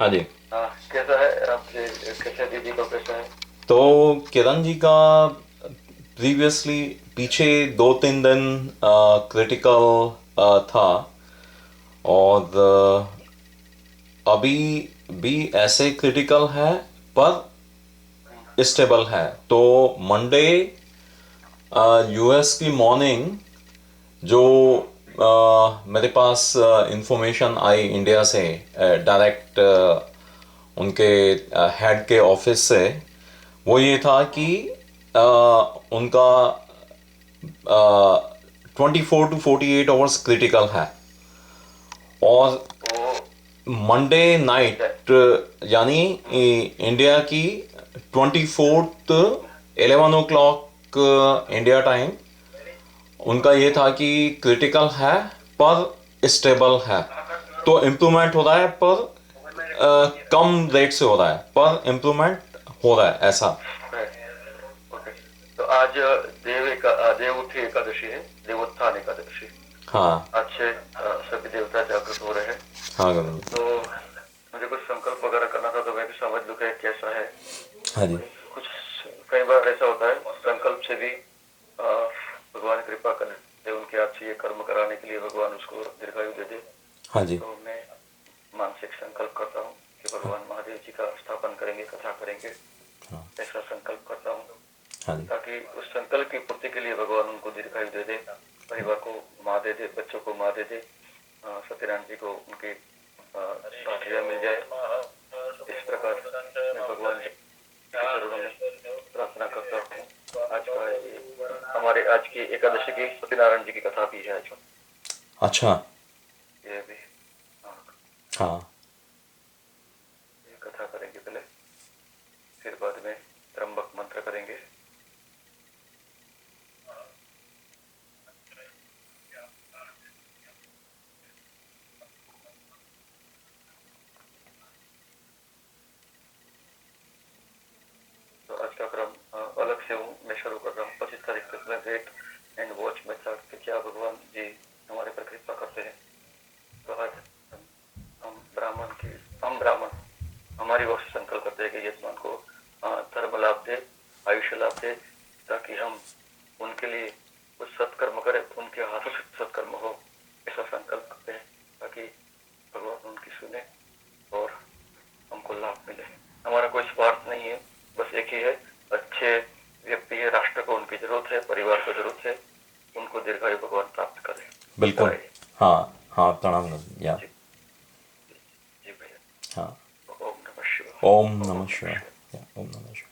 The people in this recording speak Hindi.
हाँ जी। हाँ, कैसा है आपके? कैसे दीदी को कैसा है? तो किरण जी का प्रीवियसली पीछे 2-3 दिन क्रिटिकल था। और अभी भी ऐसे क्रिटिकल है पर हम्म, स्टेबल है। तो मंडे यूएस की मॉर्निंग जो हम्म, मेरे पास इंफॉर्मेशन आई इंडिया से डायरेक्ट उनके हेड के ऑफिस से, वो ये था कि हम्म, अ, उनका 24 to 48 आवर्स क्रिटिकल है। और वो मंडे क्या? नाइट यानी हम्म, इंडिया की 24th 11 o'clock इंडिया टाइम, उनका ये था हम्म, कि क्रिटिकल है पर स्टेबल है। तो इम्प्रूवमेंट हो रहा है पर कम रेट से हो रहा है, पर इम्प्रूवमेंट हो रहा है ऐसा। है, ओके। तो आज देवउठी एकादशी है, देवोत्थान एकादशी। हाँ। आज से सभी देवता जागृत हो रहे हैं। हाँ गगन। तो मुझे कुछ संकल्प वगैरह करना था, तो मैं भी समझ लूँ कि कैसा है। हाँ जी। कुछ कई बार ऐसा होता है, संकल्प से भी भगवान कृपा करे, उनके हाथ से ये कर्म कराने के लिए भगवान उसको दीर्घायु दे दे। हाँ जी। तो मैं मानसिक संकल्प करता हूँ कि भगवान महादेव जी का स्थापन करेंगे, कथा करेंगे, हाँ। ऐसा संकल्प करता हूँ। हाँ जी। ताकि उस संकल्प की पूर्ति के लिए भगवान उनको दीर्घायु दे दे, परिवार को माँ दे दे, बच्चों को माँ दे दे, सत्यनारायण जी को उनकी आशीर्वाद मिल जाए। इस प्रकार मैं भगवान जी के चरणों में प्रार्थना करता हूँ। आज का हमारे आज की एकादशी की सत्यनारायण जी की कथा भी है आज। अच्छा। ये भी, हाँ, हाँ। ये कथा करेंगे पहले, फिर बाद में त्र्यंबक मंत्र करेंगे। तो आज का क्रम अलग से हूँ, मैं शुरू कर रहा हूँ 25 तारीख तक मैं वेट एंड वॉच मेथड कि क्या भगवान जी हमारे पर कृपा करते हैं। तो आज हम ब्राह्मण की हम ब्राह्मण हमारी ओर से संकल्प करते हैं कि यजमान को धर्म लाभ दे, आयुष्य लाभ दे, ताकि हम उनके लिए कुछ सत्कर्म करें, उनके हाथों से सत्कर्म हो, ऐसा संकल्प करते हैं, ताकि भगवान उनकी सुने और हमको लाभ मिले। हमारा कोई स्वार्थ नहीं है, बस एक ही है, अच्छे व्यक्ति है, राष्ट्र को उनकी जरूरत है, परिवार को जरूरत है, उनको दीर्घायु भगवान प्राप्त करे। बिल्कुल। जय। हाँ। हाँ, प्रणाम गगन या। जी, जी, जी भैया। हाँ। ओम नमः शिवाय। ओम ओम नमः नमः शिवाय। शिवाय। या, ओम नमः शिवाय।